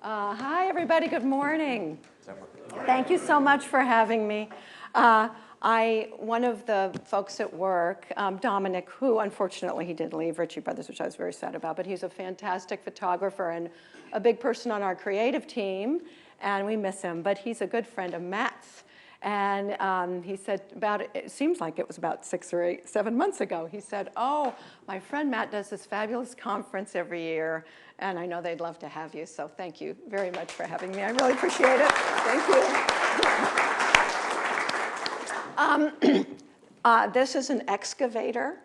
Hi, everybody. Good morning. Thank you so much for having me. One of the folks at work, Dominic, who unfortunately he did leave Ritchie Brothers, which I was very sad about, but he's a fantastic photographer and a big person on our creative team, and we miss him. But he's a good friend of Matt's. And he said it seems like it was about 6 or 7 months ago, he said, oh, my friend Matt does this fabulous conference every year, and I know they'd love to have you, so thank you very much for having me. I really appreciate it. Thank you. This is an excavator.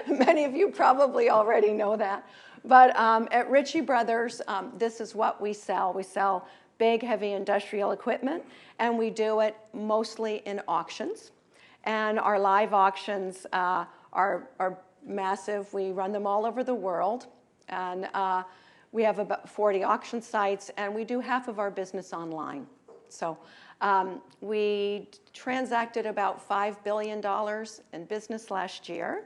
Many of you probably already know that. But at Ritchie Brothers, this is what we sell. We sell big, heavy industrial equipment, and we do it mostly in auctions. And our live auctions are massive. We run them all over the world. And we have about 40 auction sites, and we do half of our business online. So we transacted about $5 billion in business last year,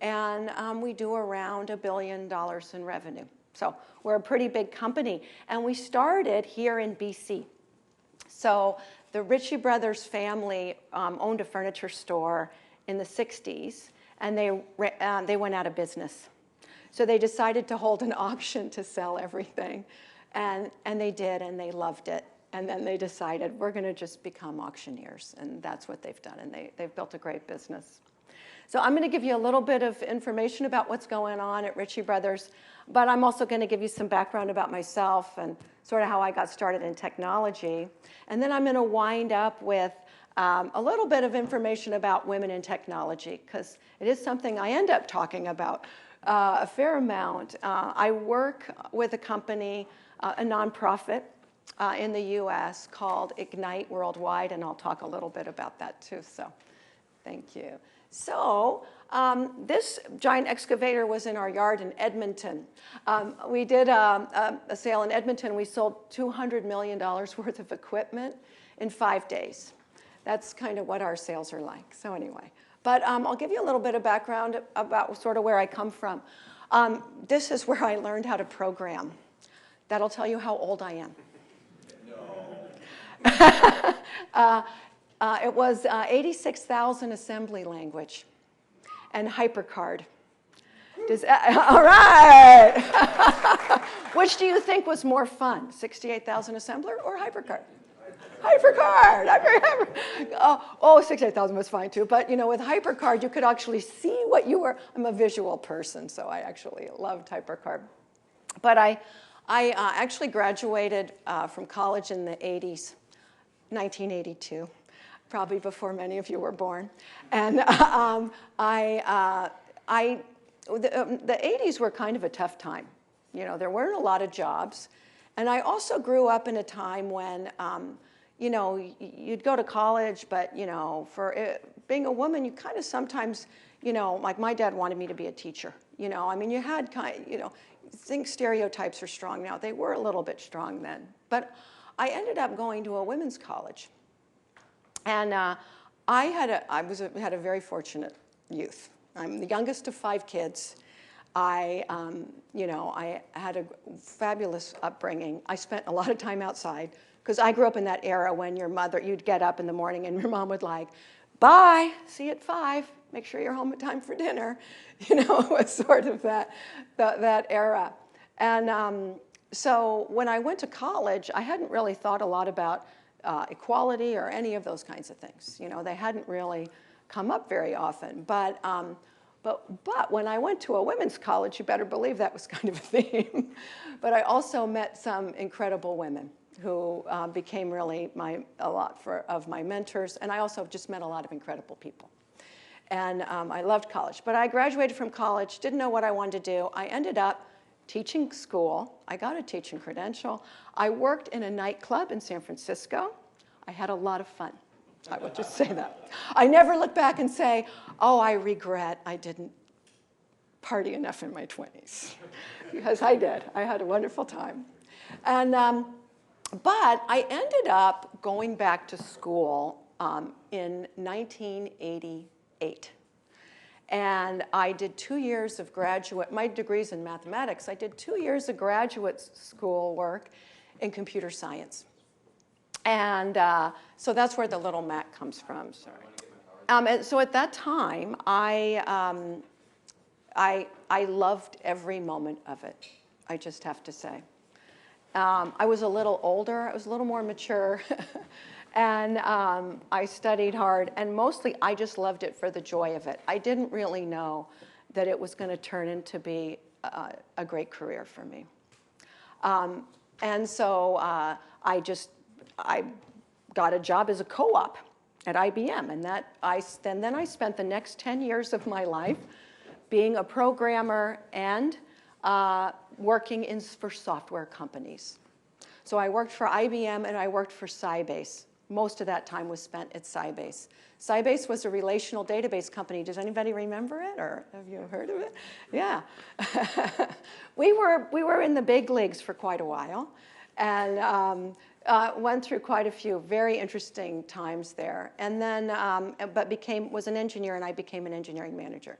and we do around $1 billion in revenue. So we're a pretty big company, and we started here in BC. So the Ritchie Brothers family owned a furniture store in the 60s, and they went out of business. So they decided to hold an auction to sell everything, and they did, and they loved it. And then they decided, we're going to just become auctioneers, and that's what they've done, and they've built a great business. So I'm going to give you a little bit of information about what's going on at Ritchie Brothers, but I'm also going to give you some background about myself and sort of how I got started in technology. And then I'm going to wind up with a little bit of information about women in technology, because it is something I end up talking about a fair amount. I work with a company, a nonprofit in the US called Ignite Worldwide, and I'll talk a little bit about that too, so thank you. So this giant excavator was in our yard in Edmonton. We did a sale in Edmonton. We sold $200 million worth of equipment in 5 days. That's kind of what our sales are like. So anyway, but I'll give you a little bit of background about sort of where I come from. This is where I learned how to program. That'll tell you how old I am. No. It was 86,000 assembly language and HyperCard. All right. Which do you think was more fun, 68,000 assembler or HyperCard? HyperCard. Oh, 68,000 was fine too. But you know, with HyperCard, you could actually see what you were. I'm a visual person, so I actually loved HyperCard. But I actually graduated from college in the 80s, 1982. Probably before many of you were born. And the 80s were kind of a tough time. You know, there weren't a lot of jobs. And I also grew up in a time when, you know, you'd go to college, but, you know, for being a woman, you kind of sometimes, you know, like my dad wanted me to be a teacher. You know, I mean, you had kind of, you know, I think stereotypes are strong now. They were a little bit strong then. But I ended up going to a women's college. And I had a very fortunate youth. I'm the youngest of 5 kids. I had a fabulous upbringing. I spent a lot of time outside because I grew up in that era when you'd get up in the morning and your mom would like, bye, see you at 5. Make sure you're home in time for dinner. You know, it was sort of that era. And so when I went to college, I hadn't really thought a lot about equality or any of those kinds of things. You know, they hadn't really come up very often. But when I went to a women's college, you better believe that was kind of a theme. But I also met some incredible women who became really a lot of my mentors. And I also just met a lot of incredible people. And I loved college. But I graduated from college, didn't know what I wanted to do. I ended up teaching school. I got a teaching credential. I worked in a nightclub in San Francisco. I had a lot of fun. I would just say that. I never look back and say, oh, I regret I didn't party enough in my 20s. Because I did. I had a wonderful time. And, but I ended up going back to school in 1988. And I did 2 years of graduate, my degree's in mathematics, I did 2 years of graduate school work in computer science. And so that's where the little Mac comes from, sorry. And so at that time, I loved every moment of it, I just have to say. I was a little older, I was a little more mature, and I studied hard, and mostly I just loved it for the joy of it. I didn't really know that it was going to turn into be a great career for me. And so I got a job as a co-op at IBM, and then I spent the next 10 years of my life being a programmer and working for software companies. So I worked for IBM and I worked for Sybase. Most of that time was spent at Sybase. Sybase was a relational database company. Does anybody remember it, or have you heard of it? Yeah. we were in the big leagues for quite a while, and went through quite a few very interesting times there. And then, but was an engineer, and I became an engineering manager.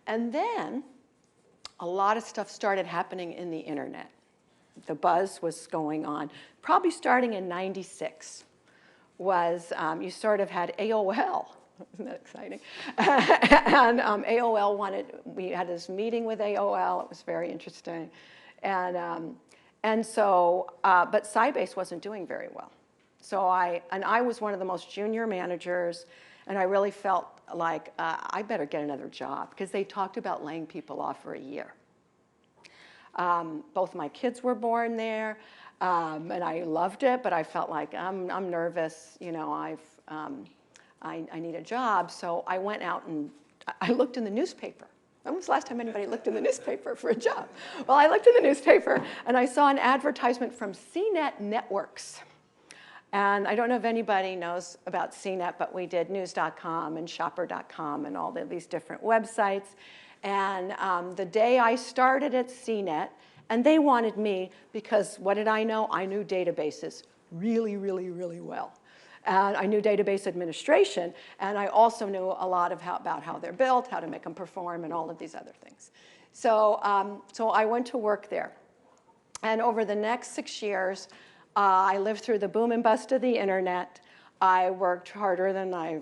And then a lot of stuff started happening in the internet. The buzz was going on, probably starting in '96. You sort of had AOL. Isn't that exciting? And AOL we had this meeting with AOL. It was very interesting. And so, but Sybase wasn't doing very well. So I was one of the most junior managers, and I really felt like I better get another job, because they talked about laying people off for a year. Both my kids were born there, and I loved it, but I felt like I'm nervous, you know, I need a job. So I went out and I looked in the newspaper. When was the last time anybody looked in the newspaper for a job? Well, I looked in the newspaper and I saw an advertisement from CNET Networks. And I don't know if anybody knows about CNET, but we did news.com and shopper.com and all of these different websites. And the day I started at CNET, and they wanted me because what did I know? I knew databases really, really, really well. And I knew database administration, and I also knew a lot about how they're built, how to make them perform, and all of these other things. So, so I went to work there. And over the next 6 years, I lived through the boom and bust of the internet. I worked harder than I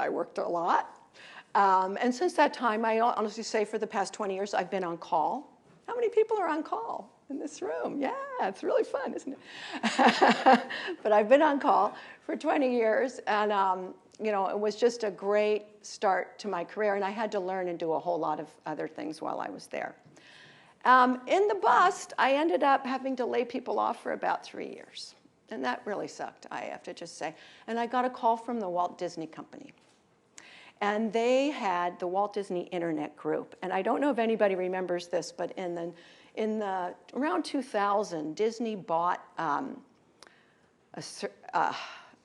worked a lot. And since that time, I honestly say for the past 20 years, I've been on call. How many people are on call in this room? Yeah, it's really fun, isn't it? But I've been on call for 20 years, and you know, it was just a great start to my career, and I had to learn and do a whole lot of other things while I was there. In the bust, I ended up having to lay people off for about 3 years, and that really sucked, I have to just say. And I got a call from the Walt Disney Company. And they had the Walt Disney Internet Group. And I don't know if anybody remembers this, but around 2000, Disney bought,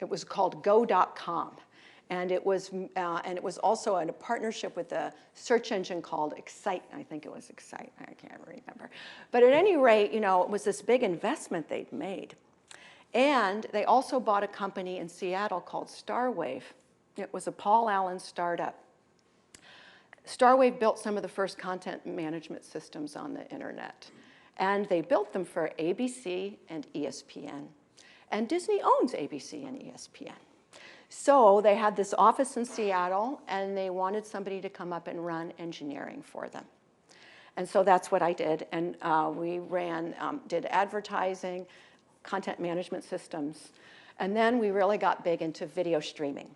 it was called Go.com. And it was also in a partnership with a search engine called Excite. I think it was Excite. I can't remember. But at any rate, you know, it was this big investment they'd made. And they also bought a company in Seattle called Starwave. It was a Paul Allen startup. Starwave built some of the first content management systems on the internet. And they built them for ABC and ESPN. And Disney owns ABC and ESPN. So they had this office in Seattle, and they wanted somebody to come up and run engineering for them. And so that's what I did. And we did advertising, content management systems. And then we really got big into video streaming.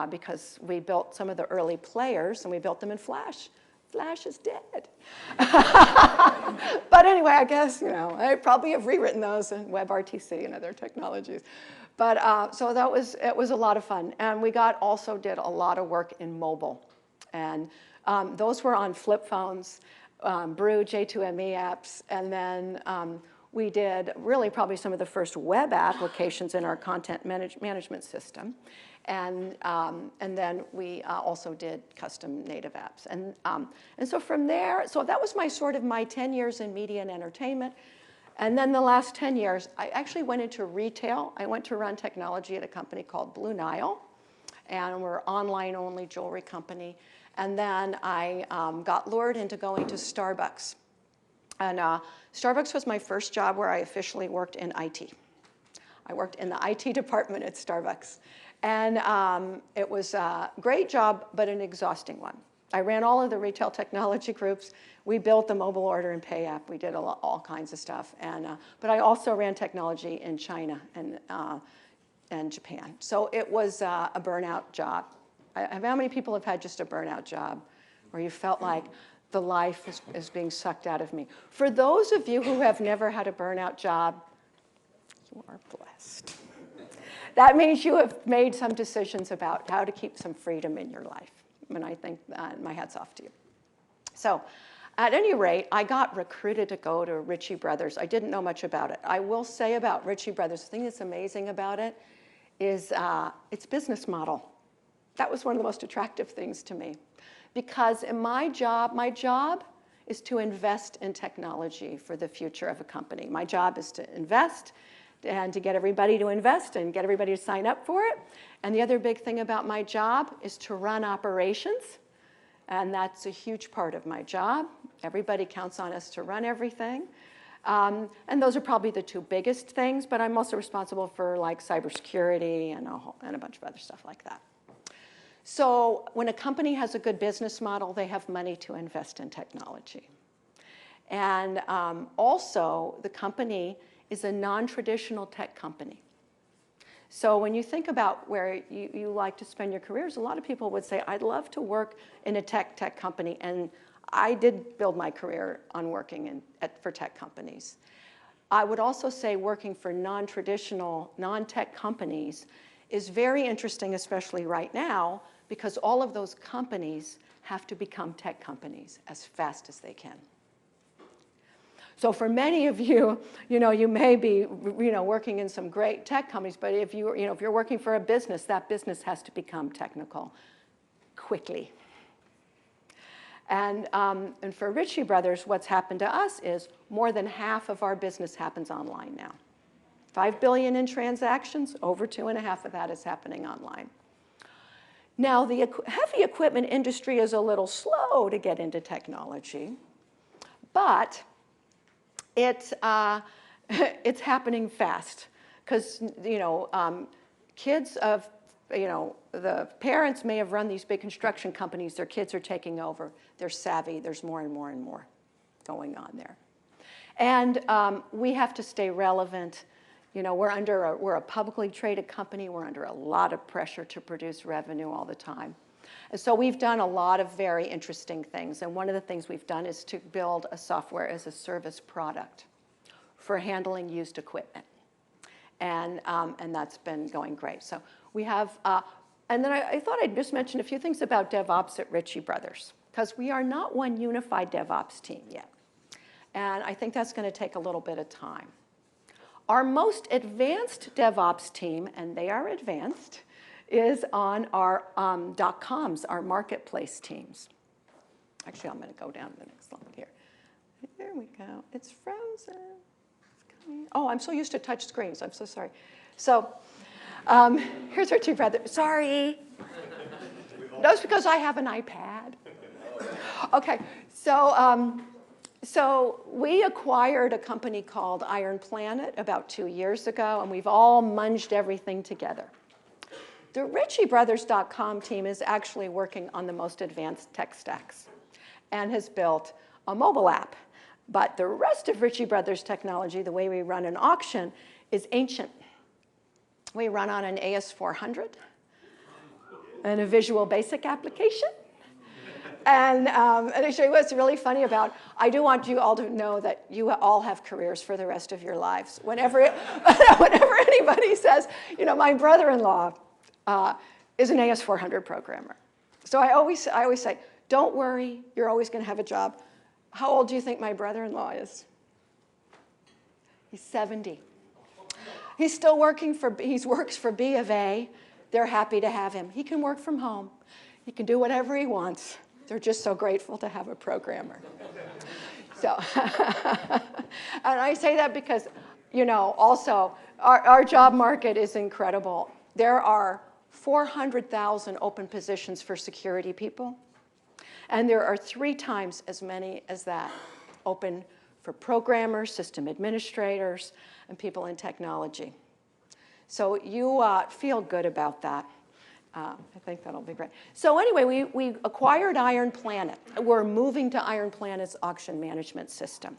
Because we built some of the early players, and we built them in Flash. Flash is dead. But anyway, I guess, you know, I probably have rewritten those in WebRTC and other technologies. But so it was a lot of fun. And we also did a lot of work in mobile. And those were on flip phones, Brew, J2ME apps, and then we did really probably some of the first web applications in our content management system. And then we also did custom native apps. And so from there, so that was my 10 years in media and entertainment. And then the last 10 years, I actually went into retail. I went to run technology at a company called Blue Nile. And we're an online-only jewelry company. And then I got lured into going to Starbucks. And Starbucks was my first job where I officially worked in IT. I worked in the IT department at Starbucks. And it was a great job, but an exhausting one. I ran all of the retail technology groups. We built the mobile order and pay app. We did all kinds of stuff. But I also ran technology in China and Japan. So it was a burnout job. How many people have had just a burnout job where you felt like the life is being sucked out of me? For those of you who have never had a burnout job, you are blessed. That means you have made some decisions about how to keep some freedom in your life. And I think my hat's off to you. So at any rate, I got recruited to go to Ritchie Brothers. I didn't know much about it. I will say about Ritchie Brothers, the thing that's amazing about it is its business model. That was one of the most attractive things to me. Because in my job is to invest in technology for the future of a company. My job is to invest and to get everybody to invest and get everybody to sign up for it. And the other big thing about my job is to run operations. And that's a huge part of my job. Everybody counts on us to run everything. And those are probably the two biggest things, but I'm also responsible for like cybersecurity and a bunch of other stuff like that. So when a company has a good business model, they have money to invest in technology. And also, the company is a non-traditional tech company. So when you think about where you like to spend your careers, a lot of people would say, I'd love to work in a tech company. And I did build my career on working for tech companies. I would also say working for non-traditional, non-tech companies is very interesting, especially right now, because all of those companies have to become tech companies as fast as they can. So for many of you, you may be, working in some great tech companies, but if you're working for a business, that business has to become technical quickly. And for Ritchie Brothers, what's happened to us is more than half of our business happens online now. 5 billion in transactions, over 2.5 of that is happening online. Now, the heavy equipment industry is a little slow to get into technology, but it's happening fast because kids of the parents may have run these big construction companies. Their kids are taking over. They're savvy. There's more and more and more going on there, and we have to stay relevant. We're a publicly traded company. We're under a lot of pressure to produce revenue all the time. And so we've done a lot of very interesting things. And one of the things we've done is to build a software as a service product for handling used equipment. And that's been going great. So we have, and then I thought I'd just mention a few things about DevOps at Ritchie Brothers, because we are not one unified DevOps team yet. And I think that's going to take a little bit of time. Our most advanced DevOps team, and they are advanced, is on our .coms, our marketplace teams. Actually, I'm going to go down to the next slide here. There we go. It's frozen. It's coming. Oh, I'm so used to touch screens. I'm so sorry. So here's Ritchie Brothers. Sorry. No, it's because I have an iPad. Okay. So we acquired a company called Iron Planet about 2 years ago, and we've all munged everything together. The RitchieBrothers.com team is actually working on the most advanced tech stacks and has built a mobile app. But the rest of Ritchie Brothers technology, the way we run an auction, is ancient. We run on an AS400 and a Visual Basic application. And actually, what's really funny about, I do want you all to know that you all have careers for the rest of your lives. Whenever anybody says, my brother-in-law is an AS400 programmer. So I always say, don't worry, you're always going to have a job. How old do you think my brother-in-law is? He's 70. He's still working he works for B of A. They're happy to have him. He can work from home. He can do whatever he wants. They're just so grateful to have a programmer. So, and I say that because, also our job market is incredible. There are 400,000 open positions for security people. And there are 3 times as many as that open for programmers, system administrators, and people in technology. So you feel good about that. I think that'll be great. So anyway, we acquired Iron Planet. We're moving to Iron Planet's auction management system.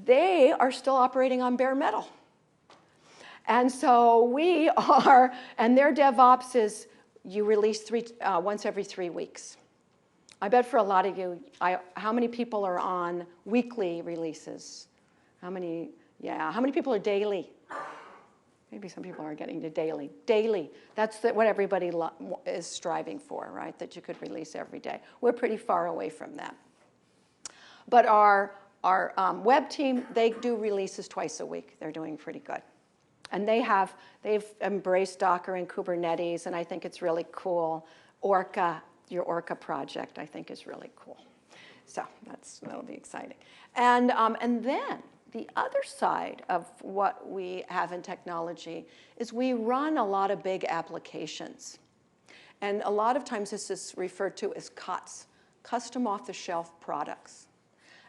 They are still operating on bare metal. And so we are, and their DevOps is you release once every 3 weeks. I bet for a lot of you, how many people are on weekly releases? How many people are daily? Maybe some people are getting to daily. Daily, that's what everybody is striving for, right? That you could release every day. We're pretty far away from that. But our web team, they do releases twice a week. They're doing pretty good. And they've embraced Docker and Kubernetes, and I think it's really cool. Orca, your Orca project, I think is really cool. So that'll be exciting. And then the other side of what we have in technology is we run a lot of big applications. And a lot of times this is referred to as COTS, custom off-the-shelf products.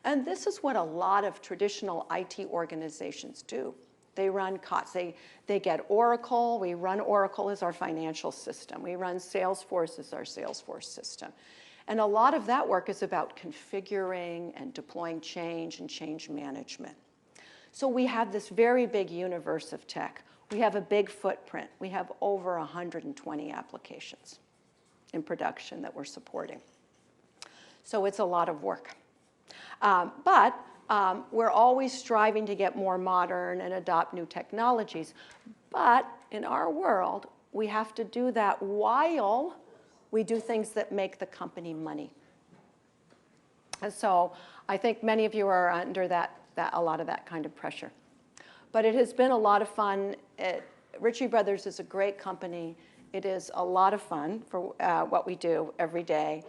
And this is what a lot of traditional IT organizations do. They run COTS. They get Oracle. We run Oracle as our financial system. We run Salesforce as our Salesforce system. And a lot of that work is about configuring and deploying change and change management. So we have this very big universe of tech. We have a big footprint. We have over 120 applications in production that we're supporting. So it's a lot of work. But we're always striving to get more modern and adopt new technologies. But in our world, we have to do that while we do things that make the company money. And so I think many of you are under a lot of that kind of pressure. But it has been a lot of fun. Ritchie Brothers is a great company. It is a lot of fun for what we do every day.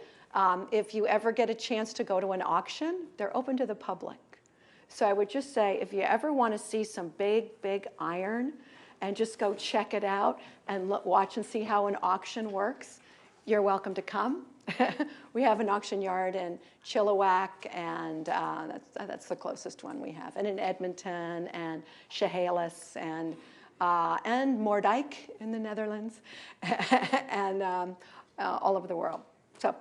If you ever get a chance to go to an auction, they're open to the public. So I would just say, if you ever want to see some big, big iron, and just go check it out and watch and see how an auction works, you're welcome to come. We have an auction yard in Chilliwack, and that's the closest one we have. And in Edmonton, and Chehalis, and Moerdijk in the Netherlands, and all over the world. So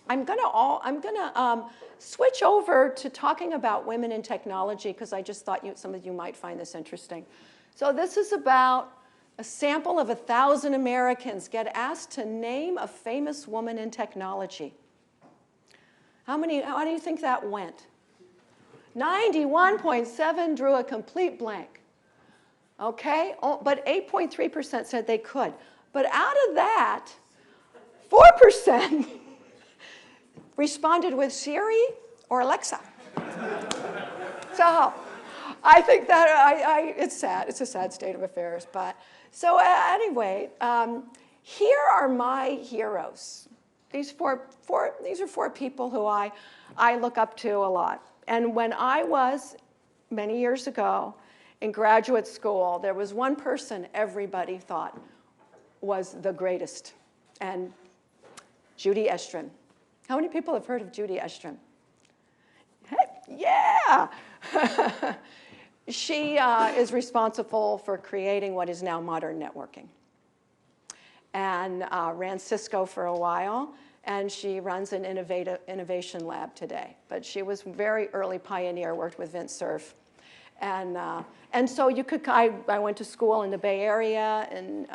I'm gonna switch over to talking about women in technology, because I just thought some of you might find this interesting. So this is about a sample of 1,000 Americans get asked to name a famous woman in technology. How do you think that went? 91.7 drew a complete blank. Okay, but 8.3% said they could. But out of that, 4% responded with Siri or Alexa. So I think that it's sad. It's a sad state of affairs. But so anyway, here are my heroes. These are four people who I look up to a lot. And when I was, many years ago, in graduate school, there was one person everybody thought was the greatest, and Judy Estrin. How many people have heard of Judy Estrin? Yeah! She is responsible for creating what is now modern networking, and ran Cisco for a while, and she runs an innovation lab today. But she was a very early pioneer, worked with Vint Cerf. And so I went to school in the Bay Area, and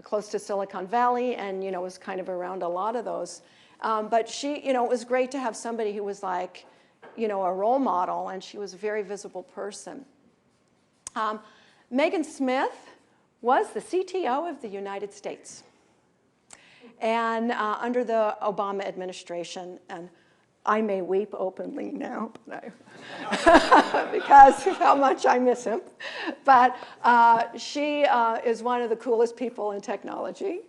close to Silicon Valley, and was kind of around a lot of those. But she, it was great to have somebody who was like, a role model, and she was a very visible person. Megan Smith was the CTO of the United States, and under the Obama administration, and I may weep openly now, because of how much I miss him. But she is one of the coolest people in technology.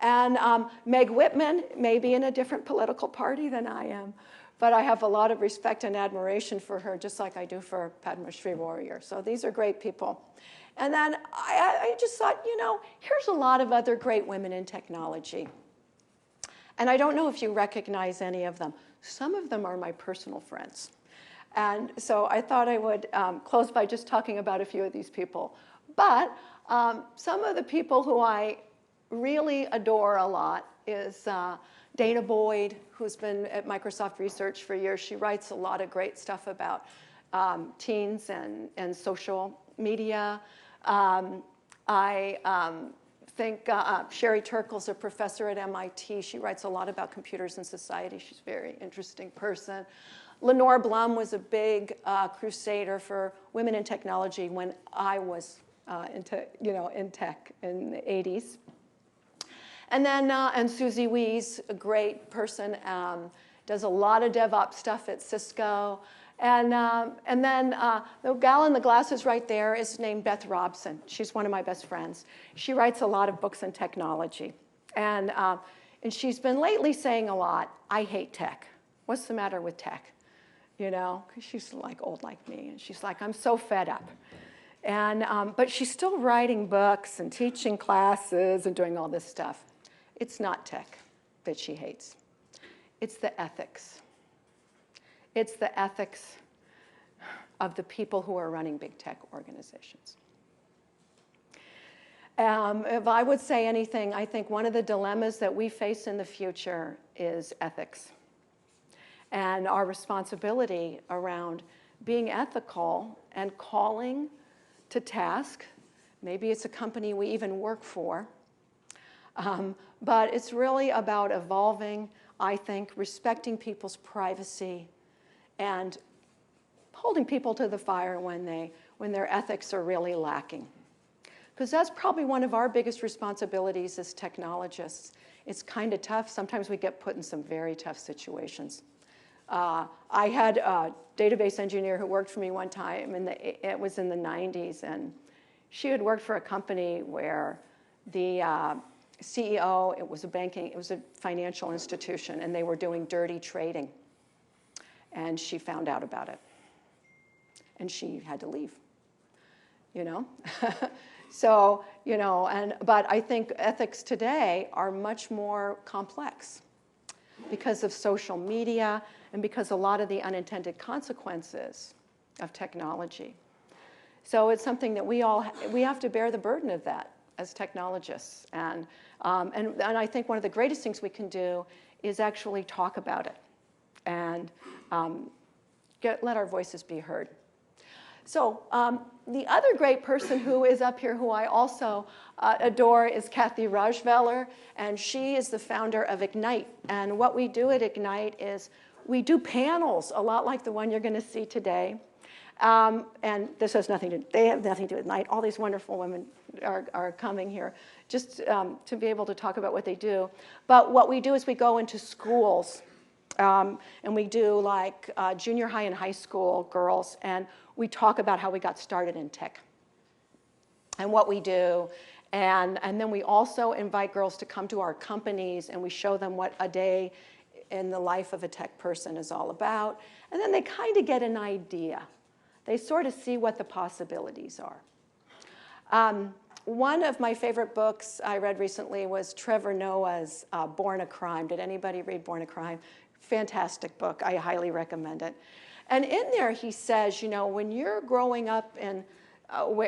And Meg Whitman may be in a different political party than I am, but I have a lot of respect and admiration for her, just like I do for Padma Shri Warrior. So these are great people. And then I just thought, here's a lot of other great women in technology. And I don't know if you recognize any of them. Some of them are my personal friends. And so I thought I would close by just talking about a few of these people. But some of the people who I really adore a lot is Dana Boyd, who's been at Microsoft Research for years. She writes a lot of great stuff about teens and social media. I think Sherry Turkle's a professor at MIT. She writes a lot about computers and society. She's a very interesting person. Lenore Blum was a big crusader for women in technology when I was in tech in the 80s. And then, and Susie Wees, a great person, does a lot of DevOps stuff at Cisco. And then the gal in the glasses right there is named Beth Robson. She's one of my best friends. She writes a lot of books on technology. And she's been lately saying a lot, I hate tech. What's the matter with tech? You know, because she's like old like me. And she's like, I'm so fed up. And, but she's still writing books and teaching classes and doing all this stuff. It's not tech that she hates. It's the ethics. It's the ethics of the people who are running big tech organizations. If I would say anything, I think one of the dilemmas that we face in the future is ethics and our responsibility around being ethical and calling to task. Maybe it's a company we even work for. But it's really about evolving, I think, respecting people's privacy and holding people to the fire when their ethics are really lacking. Because that's probably one of our biggest responsibilities as technologists. It's kind of tough. Sometimes we get put in some very tough situations. I had a database engineer who worked for me one time, and it was in the 90s, and she had worked for a company where the CEO, it was a financial institution, and they were doing dirty trading. And she found out about it. And she had to leave, you know? So, you know, but I think ethics today are much more complex because of social media and because a lot of the unintended consequences of technology. So it's something that we have to bear the burden of that as technologists. And I think one of the greatest things we can do is actually talk about it and let our voices be heard. So the other great person who is up here who I also adore is Kathy Rajveller, and she is the founder of Ignite. And what we do at Ignite is we do panels, a lot like the one you're going to see today. And this has they have nothing to do with Ignite. All these wonderful women are coming here just to be able to talk about what they do. But what we do is we go into schools. And we do like junior high and high school girls, and we talk about how we got started in tech and what we do. And then we also invite girls to come to our companies, and we show them what a day in the life of a tech person is all about. And then they kind of get an idea. They sort of see what the possibilities are. One of my favorite books I read recently was Trevor Noah's Born a Crime. Did anybody read Born a Crime? Fantastic book. I highly recommend it. And in there he says, you know, when you're growing up in,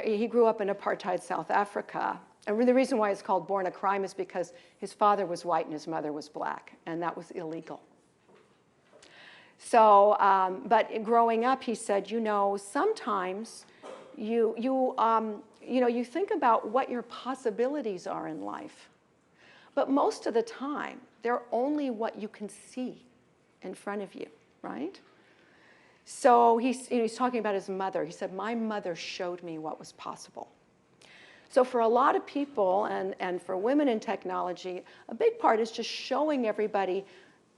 he grew up in apartheid South Africa. And the reason why it's called Born a Crime is because his father was white and his mother was black, and that was illegal. So, but growing up, he said, you know, sometimes you think about what your possibilities are in life. But most of the time, they're only what you can see in front of you, right? So he's talking about his mother. He said, my mother showed me what was possible. So for a lot of people, and for women in technology, a big part is just showing everybody,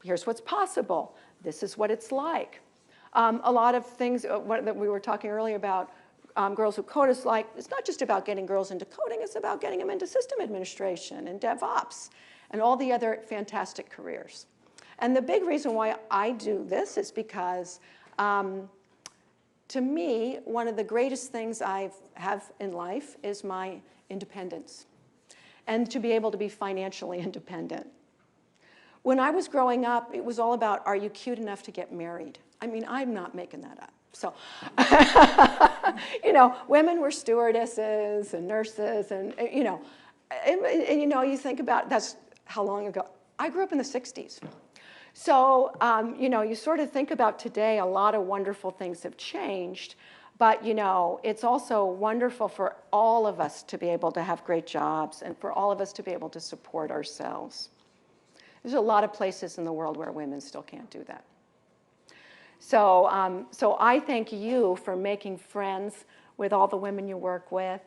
here's what's possible. This is what it's like. A lot of things that we were talking earlier about girls who code is like, it's not just about getting girls into coding, it's about getting them into system administration and DevOps and all the other fantastic careers. And the big reason why I do this is because, to me, one of the greatest things I have in life is my independence and to be able to be financially independent. When I was growing up, it was all about, are you cute enough to get married? I mean, I'm not making that up. So, you know, women were stewardesses and nurses and you think about, that's how long ago. I grew up in the 60s. So, you know, you sort of think about today, a lot of wonderful things have changed, but, you know, it's also wonderful for all of us to be able to have great jobs and for all of us to be able to support ourselves. There's a lot of places in the world where women still can't do that. So, so I thank you for making friends with all the women you work with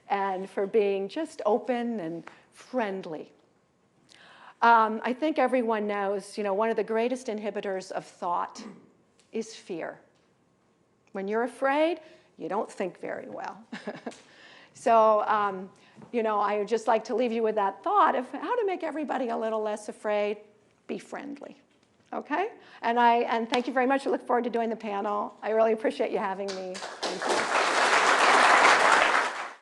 and for being just open and friendly. I think everyone knows, you know, one of the greatest inhibitors of thought is fear. When you're afraid, you don't think very well. So, you know, I would just like to leave you with that thought of how to make everybody a little less afraid. Be friendly. Okay? And thank you very much. I look forward to doing the panel. I really appreciate you having me. Thank you.